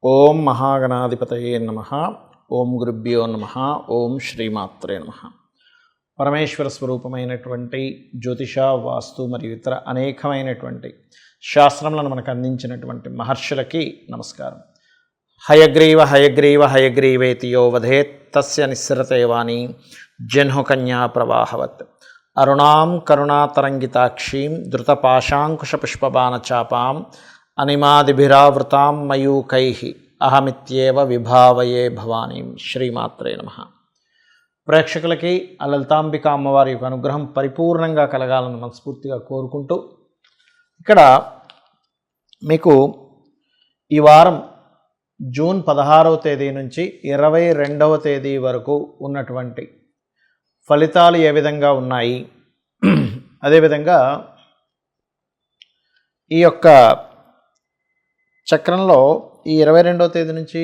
ఓం మహాగణాధిపతయే నమః. ఓం గురుభ్యో నమః. ఓం శ్రీమాత్రే నమః. పరమేశ్వర స్వరూపమైనటువంటి జ్యోతిష, వాస్తు మరియు ఇతర అనేకమైనటువంటి శాస్త్రములను మనకు అందించినటువంటి మహర్షులకి నమస్కారం. హయగ్రీవ హయగ్రీవ హయగ్రీవేతి యో వధేత్ తస్య నిస్సరతే వాణి జహ్నుకన్యా ప్రవాహవత్. అరుణాం కరుణాతరంగితాక్షీం ధృతపాశాంకుశపుష్పబాణచాపాం అనిమాదిభిరావృతాం మయూకైః అహమిత్యేవ విభావయే భవానీం. శ్రీమాత్రే నమః. ప్రేక్షకులకి ఆ లలితాంబిక అమ్మవారి యొక్క అనుగ్రహం పరిపూర్ణంగా కలగాలని మనస్ఫూర్తిగా కోరుకుంటూ, ఇక్కడ మీకు ఈ వారం జూన్ 16వ తేదీ నుంచి 22వ తేదీ వరకు ఉన్నటువంటి ఫలితాలు ఏ విధంగా ఉన్నాయి, అదేవిధంగా ఈ యొక్క చక్రంలో ఈ 22వ తేదీ నుంచి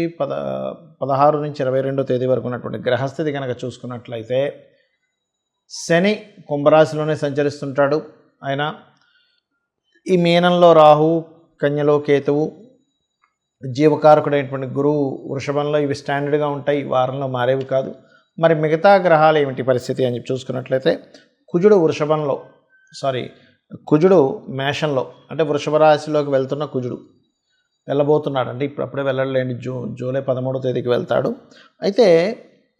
16 నుంచి 22వ తేదీ వరకు ఉన్నటువంటి గ్రహస్థితి కనుక చూసుకున్నట్లయితే, శని కుంభరాశిలోనే సంచరిస్తుంటాడు. ఆయన ఈ మీనంలో రాహు, కన్యలో కేతువు, జీవకారకుడైనటువంటి గురువు వృషభంలో, ఇవి స్టాండర్డ్గా ఉంటాయి, ఈ వారంలో మారేవి కాదు. మరి మిగతా గ్రహాలు ఏమిటి పరిస్థితి అని చెప్పి చూసుకున్నట్లయితే, కుజుడు మేషంలో, అంటే వృషభ రాశిలోకి వెళ్తున్న కుజుడు వెళ్ళబోతున్నాడు. అంటే ఇప్పుడప్పుడే వెళ్ళలేండి, జూలై 13వ తేదీకి వెళ్తాడు. అయితే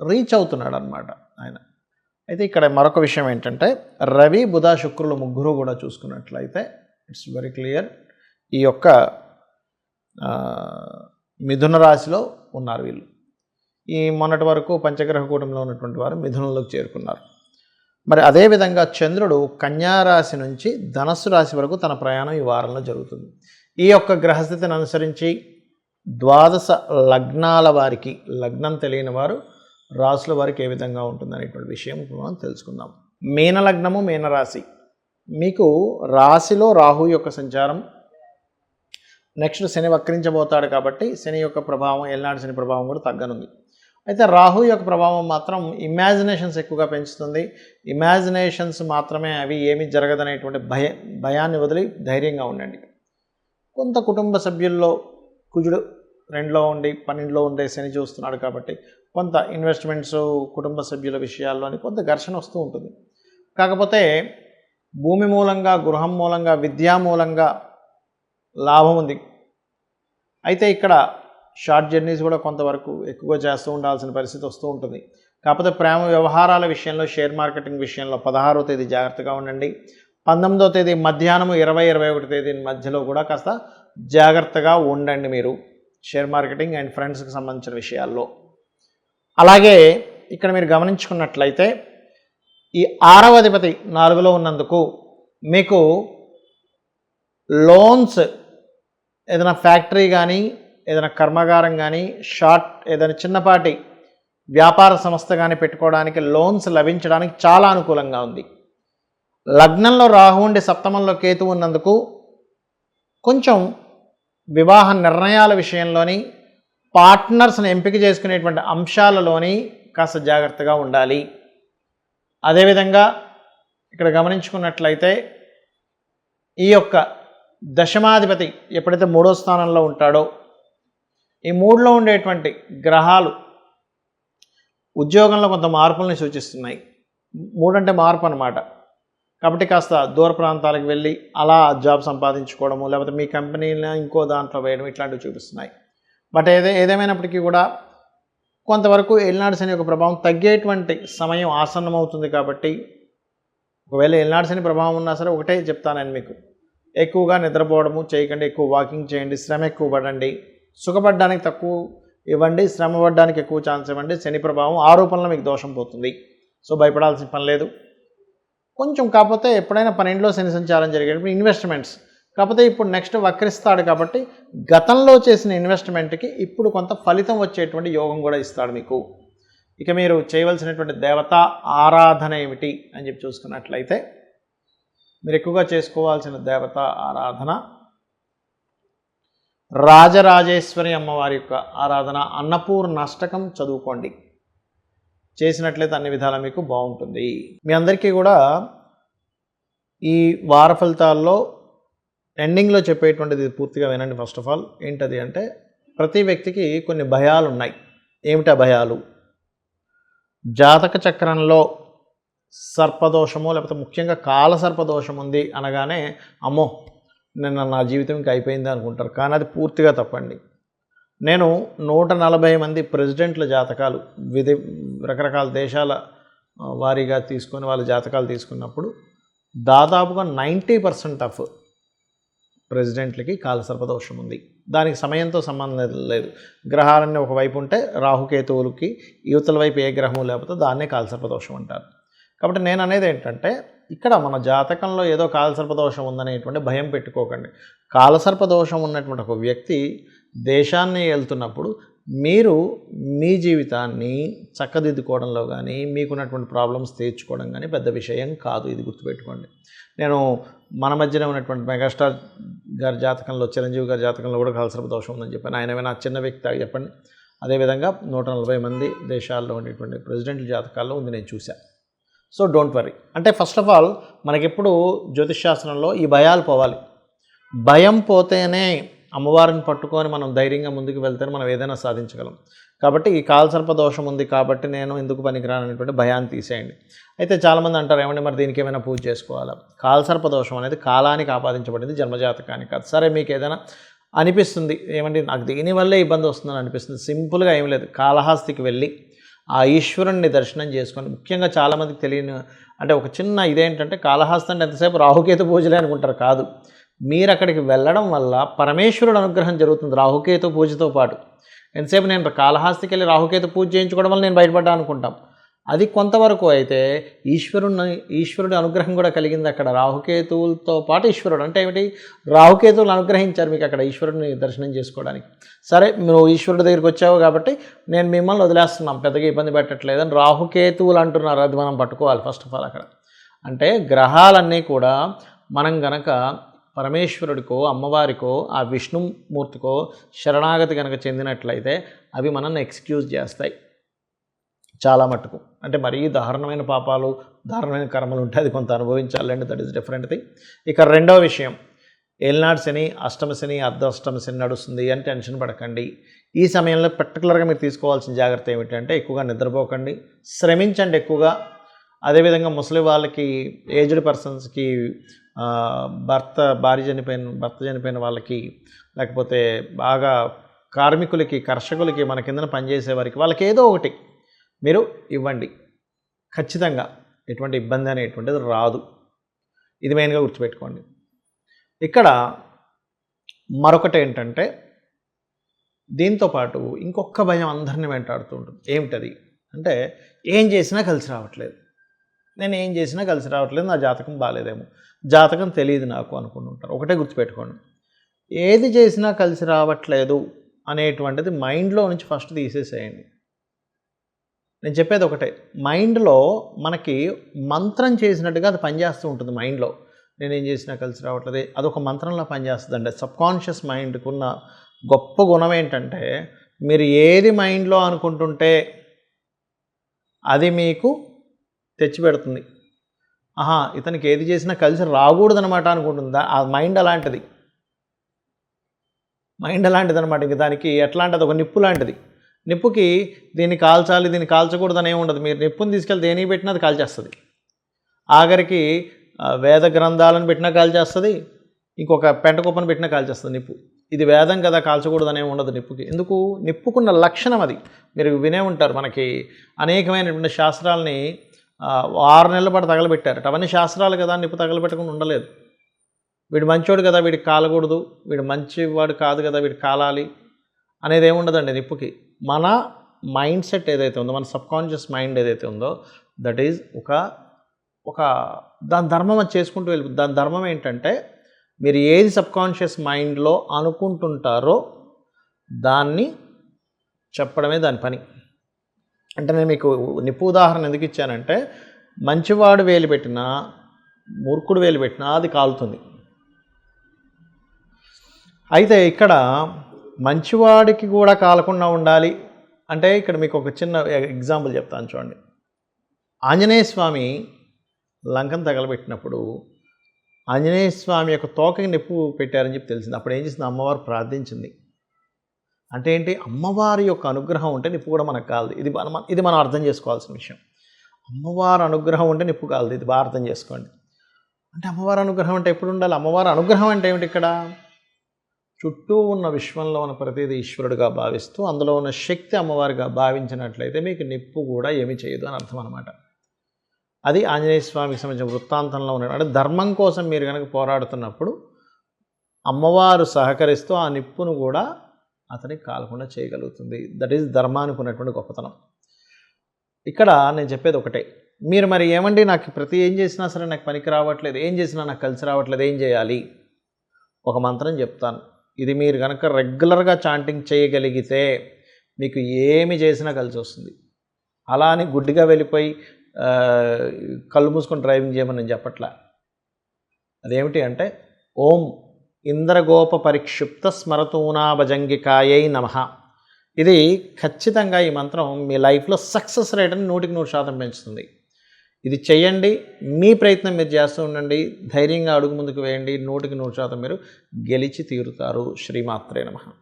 రీచ్ అవుతున్నాడు అనమాట ఆయన. అయితే ఇక్కడ మరొక విషయం ఏంటంటే, రవి, బుధ, శుక్రులు ముగ్గురు కూడా చూసుకున్నట్లయితే ఇట్స్ వెరీ క్లియర్, ఈ యొక్క మిథున రాశిలో ఉన్నారు వీళ్ళు. ఈ మొన్నటి వరకు పంచగ్రహ కూటమిలో ఉన్నటువంటి వారు మిథునంలోకి చేరుకున్నారు. మరి అదేవిధంగా చంద్రుడు కన్యా రాశి నుంచి ధనస్సు రాశి వరకు తన ప్రయాణం ఈ వారంలో జరుగుతుంది. ఈ యొక్క గ్రహస్థితిని అనుసరించి 12 లగ్నాల వారికి, లగ్నం తెలియని వారు, రాశుల వారికి ఏ విధంగా ఉంటుందనేటువంటి విషయం మనం తెలుసుకుందాం. మీన లగ్నము, మీనరాశి, మీకు రాశిలో రాహు యొక్క సంచారం, నెక్స్ట్ శని వక్రించబోతాడు కాబట్టి శని యొక్క ప్రభావం, ఏళ్ళనాటి శని ప్రభావం కూడా తగ్గనుంది. అయితే రాహు యొక్క ప్రభావం మాత్రం ఇమాజినేషన్స్ ఎక్కువగా పెంచుతుంది. ఇమాజినేషన్స్ మాత్రమే, అవి ఏమీ జరగదనేటువంటి భయాన్ని వదిలి ధైర్యంగా ఉండండి. కొంత కుటుంబ సభ్యుల్లో కుజుడు 2లో ఉండి 12లో ఉండే శని చూస్తున్నాడు కాబట్టి కొంత ఇన్వెస్ట్మెంట్స్, కుటుంబ సభ్యుల విషయాల్లోని కొంత ఘర్షణ వస్తూ ఉంటుంది. కాకపోతే భూమి మూలంగా, గృహం మూలంగా, విద్యా మూలంగా లాభం ఉంది. అయితే ఇక్కడ షార్ట్ జర్నీస్ కూడా కొంతవరకు ఎక్కువగా చేస్తూ ఉండాల్సిన పరిస్థితి వస్తూ ఉంటుంది. కాకపోతే ప్రేమ వ్యవహారాల విషయంలో, షేర్ మార్కెటింగ్ విషయంలో 16వ తేదీ జాగ్రత్తగా ఉండండి. 19వ తేదీ మధ్యాహ్నం 20-21 తేదీ మధ్యలో కూడా కాస్త జాగ్రత్తగా ఉండండి మీరు షేర్ మార్కెటింగ్ అండ్ ఫ్రెండ్స్కి సంబంధించిన విషయాల్లో. అలాగే ఇక్కడ మీరు గమనించుకున్నట్లయితే, ఈ 6వ అధిపతి 4లో ఉన్నందుకు మీకు లోన్స్, ఏదైనా ఫ్యాక్టరీ కానీ, ఏదైనా కర్మాగారం కానీ, ఏదైనా చిన్నపాటి వ్యాపార సంస్థ కానీ పెట్టుకోవడానికి లోన్స్ లభించడానికి చాలా అనుకూలంగా ఉంది. లగ్నంలో రాహు ఉండి సప్తమంలో కేతు ఉన్నందుకు కొంచెం వివాహ నిర్ణయాల విషయంలోని, పార్ట్నర్స్ని ఎంపిక చేసుకునేటువంటి అంశాలలోని కాస్త జాగ్రత్తగా ఉండాలి. అదేవిధంగా ఇక్కడ గమనించుకున్నట్లయితే, ఈ యొక్క దశమాధిపతి ఎప్పుడైతే 3వ స్థానంలో ఉంటాడో, ఈ 3లో ఉండేటువంటి గ్రహాలు ఉద్యోగంలో కొంత మార్పుల్ని సూచిస్తున్నాయి. 3 అంటే మార్పు అన్నమాట. కాబట్టి కాస్త దూర ప్రాంతాలకు వెళ్ళి అలా జాబ్ సంపాదించుకోవడము, లేకపోతే మీ కంపెనీని ఇంకో దాంట్లో వేయడం, ఇట్లాంటివి చూపిస్తున్నాయి. బట్ ఏదేమైనప్పటికీ కూడా కొంతవరకు ఏళ్ళనాటి శని యొక్క ప్రభావం తగ్గేటువంటి సమయం ఆసన్నమవుతుంది. కాబట్టి ఒకవేళ ఏళ్ళనాటి శని ప్రభావం ఉన్నా సరే ఒకటే చెప్తాను నేను మీకు, ఎక్కువగా నిద్రపోవడము చేయకండి, ఎక్కువ వాకింగ్ చేయండి, శ్రమ ఎక్కువ పడండి, సుఖపడడానికి తక్కువ ఇవ్వండి, శ్రమ పడడానికి ఎక్కువ ఛాన్స్ ఇవ్వండి. శని ప్రభావం ఆరోపణలో మీకు దోషం పోతుంది. సో భయపడాల్సిన పని లేదు. కొంచెం కాకపోతే ఎప్పుడైనా 12లో శని సంచారం జరిగేటప్పుడు ఇన్వెస్ట్మెంట్స్, కాకపోతే ఇప్పుడు నెక్స్ట్ వక్రిస్తాడు కాబట్టి గతంలో చేసిన ఇన్వెస్ట్మెంట్కి ఇప్పుడు కొంత ఫలితం వచ్చేటువంటి యోగం కూడా ఇస్తాడు మీకు. ఇక మీరు చేయవలసినటువంటి దేవతా ఆరాధన ఏమిటి అని చెప్పి చూసుకున్నట్లయితే, మీరు ఎక్కువగా చేసుకోవాల్సిన దేవతా ఆరాధన రాజరాజేశ్వరి అమ్మవారి యొక్క ఆరాధన. అన్నపూర్ణాష్టకం చదువుకోండి, చేసినట్లయితే అన్ని విధాలా మీకు బాగుంటుంది. మీ అందరికీ కూడా ఈ వార ఫలితాల్లో ఎండింగ్లో చెప్పేటువంటిది పూర్తిగా వినండి. ఫస్ట్ ఆఫ్ ఆల్ ఏంటది అంటే, ప్రతి వ్యక్తికి కొన్ని భయాలు ఉన్నాయి. ఏమిటా భయాలు? జాతక చక్రంలో సర్పదోషము లేకపోతే ముఖ్యంగా కాల సర్పదోషం ఉంది అనగానే అమ్మో నిన్న నా జీవితం ఇంకా అయిపోయింది అనుకుంటారు. కానీ అది పూర్తిగా తప్పండి. నేను 140 మంది ప్రెసిడెంట్ల జాతకాలు రకరకాల దేశాల వారీగా తీసుకొని వాళ్ళ జాతకాలు తీసుకున్నప్పుడు దాదాపుగా 90% ఆఫ్ ప్రెసిడెంట్లకి కాలసర్పదోషం ఉంది. దానికి సమయంతో సంబంధం లేదు. గ్రహాలన్నీ ఒకవైపు ఉంటే రాహుకేతువులకి యువతల వైపు ఏ గ్రహం లేకపోతే దాన్నే కాలసర్పదోషం అంటారు. కాబట్టి నేను అనేది ఏంటంటే ఇక్కడ మన జాతకంలో ఏదో కాలసర్పదోషం ఉందనేటువంటి భయం పెట్టుకోకండి. కాలసర్పదోషం ఉన్నటువంటి ఒక వ్యక్తి దేశాన్ని వెళ్తున్నప్పుడు మీరు మీ జీవితాన్ని చక్కదిద్దుకోవడంలో కానీ మీకున్నటువంటి ప్రాబ్లమ్స్ తీర్చుకోవడం కానీ పెద్ద విషయం కాదు. ఇది గుర్తుపెట్టుకోండి. నేను మన మధ్యన ఉన్నటువంటి మెగాస్టార్ గారి జాతకంలో చిరంజీవి గారి జాతకంలో కూడా కాలసర్పదోషం ఉందని చెప్పాను. ఆయన ఏమైనా చిన్న వ్యక్తి చెప్పండి. అదేవిధంగా 140 మంది దేశాల్లో ఉండేటువంటి ప్రెసిడెంట్ల జాతకాల్లో ఉంది, నేను చూశాను. So don't worry. అంటే ఫస్ట్ ఆఫ్ ఆల్ మనకెప్పుడు జ్యోతిష్శాస్త్రంలో ఈ భయాలు పోవాలి. భయం పోతేనే అమ్మవారిని పట్టుకొని మనం ధైర్యంగా ముందుకు వెళ్తేనే మనం ఏదైనా సాధించగలం. కాబట్టి ఈ కాలసర్పదోషం ఉంది కాబట్టి నేను ఎందుకు పనికిరాననేటువంటి భయాన్ని తీసేయండి. అయితే చాలామంది అంటారు ఏమంటే మరి దీనికి ఏమైనా పూజ చేసుకోవాలా? కాలసర్పదోషం అనేది కాలానికి ఆపాదించబడింది, జన్మజాతకానికి కాదు. సరే మీకు ఏదైనా అనిపిస్తుంది ఏమంటే నాకు దీనివల్లే ఇబ్బంది వస్తుందని అనిపిస్తుంది, సింపుల్గా ఏం లేదు, కాళహస్తికి వెళ్ళి ఆ ఈశ్వరుణ్ణి దర్శనం చేసుకొని, ముఖ్యంగా చాలామందికి తెలియని అంటే ఒక చిన్న ఇదేంటంటే కాళహస్తి అంటే ఎంతసేపు రాహుకేతు పూజలే అనుకుంటారు. కాదు, మీరు అక్కడికి వెళ్ళడం వల్ల పరమేశ్వరుడు అనుగ్రహం జరుగుతుంది రాహుకేతు పూజతో పాటు. ఎంతసేపు నేను కాళహస్తికి వెళ్ళి రాహుకేతు పూజ చేయించుకోవడం వల్ల నేను బయటపడ్డా అనుకుంటాం. అది కొంతవరకు అయితే ఈశ్వరుడి అనుగ్రహం కూడా కలిగింది అక్కడ. రాహుకేతువులతో పాటు ఈశ్వరుడు అంటే ఏమిటి? రాహుకేతువులు అనుగ్రహించారు మీకు అక్కడ ఈశ్వరుడిని దర్శనం చేసుకోవడానికి. సరే నువ్వు ఈశ్వరుడి దగ్గరికి వచ్చావు కాబట్టి నేను మిమ్మల్ని వదిలేస్తున్నాం, పెద్దగా ఇబ్బంది పెట్టట్లేదని రాహుకేతువులు అంటున్నారు. అది మనం పట్టుకోవాలి ఫస్ట్ ఆఫ్ ఆల్. అక్కడ అంటే గ్రహాలన్నీ కూడా మనం గనక పరమేశ్వరుడికో అమ్మవారికో ఆ విష్ణుమూర్తికో శరణాగతి కనుక చెందినట్లయితే అవి మనల్ని ఎక్స్క్యూజ్ చేస్తాయి చాలా మట్టుకు. అంటే మరీ దారుణమైన పాపాలు దారుణమైన కర్మలు ఉంటాయి, అది కొంత అనుభవించాలండి, దట్ ఈస్ డిఫరెంట్ థింగ్. ఇక రెండవ విషయం, ఏలినాడు శని, అష్టమ శని, అర్ధాష్టమ శని నడుస్తుంది అని టెన్షన్ పడకండి. ఈ సమయంలో పర్టికులర్గా మీరు తీసుకోవాల్సిన జాగ్రత్త ఏమిటంటే ఎక్కువగా నిద్రపోకండి, శ్రమించండి ఎక్కువగా. అదేవిధంగా ముసలి వాళ్ళకి, ఏజ్డ్ పర్సన్స్కి, భర్త చనిపోయిన వాళ్ళకి, లేకపోతే బాగా కార్మికులకి, కర్షకులకి, మన కిందన పనిచేసే వారికి, వాళ్ళకి ఏదో ఒకటి మీరు ఇవ్వండి. ఖచ్చితంగా ఎటువంటి ఇబ్బంది అనేటువంటిది రాదు. ఇది మెయిన్గా గుర్తుపెట్టుకోండి. ఇక్కడ మరొకటి ఏంటంటే దీంతోపాటు ఇంకొక భయం అందరినీ వెంటాడుతూ ఉంటుంది. ఏమిటది అంటే ఏం చేసినా కలిసి రావట్లేదు, నేను ఏం చేసినా కలిసి రావట్లేదు, నా జాతకం బాగాలేదేమో, జాతకం తెలియదు నాకు అనుకుని ఉంటారు. ఒకటే గుర్తుపెట్టుకోండి, ఏది చేసినా కలిసి రావట్లేదు అనేటువంటిది మైండ్లో నుంచి ఫస్ట్ తీసేసేయండి. నేను చెప్పేది ఒకటే, మైండ్లో మనకి మంత్రం చేసినట్టుగా అది పనిచేస్తూ ఉంటుంది. మైండ్లో నేనేం చేసినా కలిసి రావట్లేదు, అదొక మంత్రంలో పనిచేస్తుందండి. సబ్కాన్షియస్ మైండ్కి ఉన్న గొప్ప గుణం ఏంటంటే మీరు ఏది మైండ్లో అనుకుంటుంటే అది మీకు తెచ్చిపెడుతుంది. ఇతనికి ఏది చేసినా కలిసి రాకూడదనమాట అనుకుంటుందా, ఆ మైండ్ అలాంటిది. అనమాట. ఇంక దానికి ఎట్లాంటిది, ఒక నిప్పు లాంటిది. నిప్పుకి దీన్ని కాల్చాలి, దీన్ని కాల్చకూడదని ఏమి ఉండదు. మీరు నిప్పుని తీసుకెళ్ళి దేనికి పెట్టినా అది కాల్చేస్తుంది. ఆఖరికి వేద గ్రంథాలను పెట్టినా కాల్చేస్తుంది, ఇంకొక పెంట కుప్పను పెట్టినా కాల్చేస్తుంది నిప్పు. ఇది వేదం కదా, కాల్చకూడదని ఏమి ఉండదు నిప్పుకి. ఎందుకు? నిప్పుకున్న లక్షణం అది. మీరు వినే ఉంటారు, మనకి అనేకమైనటువంటి శాస్త్రాలని 6 నెలల పాటు తగలబెట్టారు. అవన్నీ శాస్త్రాలు కదా, నిప్పు తగలబెట్టకుండా ఉండలేదు. వీడు మంచోడు కదా, వీడికి కాలకూడదు, వీడు మంచివాడు కాదు కదా, వీడికి కాలాలి అనేది ఏముండదండి నిప్పుకి. మన మైండ్ సెట్ ఏదైతే ఉందో, మన సబ్కాన్షియస్ మైండ్ ఏదైతే ఉందో, దట్ ఈజ్ ఒక దాని ధర్మం అది చేసుకుంటూ వెళ్ళిపోతుంది. దాని ధర్మం ఏంటంటే మీరు ఏది సబ్కాన్షియస్ మైండ్లో అనుకుంటుంటారో దాన్ని చెప్పడమే దాని పని. అంటే నేను మీకు నిప్పు ఉదాహరణ ఎందుకు ఇచ్చానంటే, మంచివాడు వేలు పెట్టినా మూర్ఖుడు వేలు పెట్టినా అది కాలుతుంది. అయితే ఇక్కడ మంచివాడికి కూడా కాలకుండా ఉండాలి అంటే ఇక్కడ మీకు ఒక చిన్న ఎగ్జాంపుల్ చెప్తాను చూడండి. ఆంజనేయ స్వామి లంకను తగలబెట్టినప్పుడు ఆంజనేయ స్వామి యొక్క తోకకి నిప్పు పెట్టారని చెప్పి తెలిసింది. అప్పుడు ఏం చేసింది, అమ్మవారు ప్రార్థించింది, అంటే ఏంటి? అమ్మవారి యొక్క అనుగ్రహం ఉంటే నిప్పు కూడా మనకు కాలదు. ఇది మనం అర్థం చేసుకోవాల్సిన విషయం. అమ్మవారి అనుగ్రహం ఉంటే నిప్పు కాలదు. ఇది బాగా అర్థం చేసుకోండి. అంటే అమ్మవారి అనుగ్రహం అంటే ఎప్పుడు ఉండాలి? అమ్మవారి అనుగ్రహం అంటే ఏమిటి ఇక్కడ? చుట్టూ ఉన్న విశ్వంలో ఉన్న ప్రతిదీ ఈశ్వరుడుగా భావిస్తూ అందులో ఉన్న శక్తి అమ్మవారిగా భావించినట్లయితే మీకు నిప్పు కూడా ఏమీ చేయదు అని అర్థం అనమాట. అది ఆంజనేయ స్వామికి సంబంధించిన వృత్తాంతంలో ఉన్న అంటే ధర్మం కోసం మీరు కనుక పోరాడుతున్నప్పుడు అమ్మవారు సహకరిస్తూ ఆ నిప్పును కూడా అతనికి కాలకుండా చేయగలుగుతుంది. దట్ ఈజ్ ధర్మానికి ఉన్నటువంటి గొప్పతనం. ఇక్కడ నేను చెప్పేది ఒకటే, మీరు మరి ఏమండి నాకు ఏం చేసినా సరే నాకు పనికి రావట్లేదు, ఏం చేసినా నాకు కలిసి రావట్లేదు, ఏం చేయాలి? ఒక మంత్రం చెప్తాను. ఇది మీరు కనుక రెగ్యులర్గా చాంటింగ్ చేయగలిగితే మీకు ఏమి చేసినా కలిసి వస్తుంది. అలా అని గుడ్డిగా వెళ్ళిపోయి కళ్ళు మూసుకొని డ్రైవింగ్ చేయమని నేను చెప్పట్లా. అదేమిటి అంటే ఓం ఇంద్రగోప పరిక్షిప్త స్మరతూనా భజంగికాయై నమః. ఇది ఖచ్చితంగా ఈ మంత్రం మీ లైఫ్లో సక్సెస్ రేట్ని 100% పెంచుతుంది. ఇది చేయండి, మీ ప్రయత్నం మీరు చేస్తూ ఉండండి, ధైర్యంగా అడుగు ముందుకు వేయండి, 100% మీరు గెలిచి తీరుతారు. శ్రీమాత్రే నమః.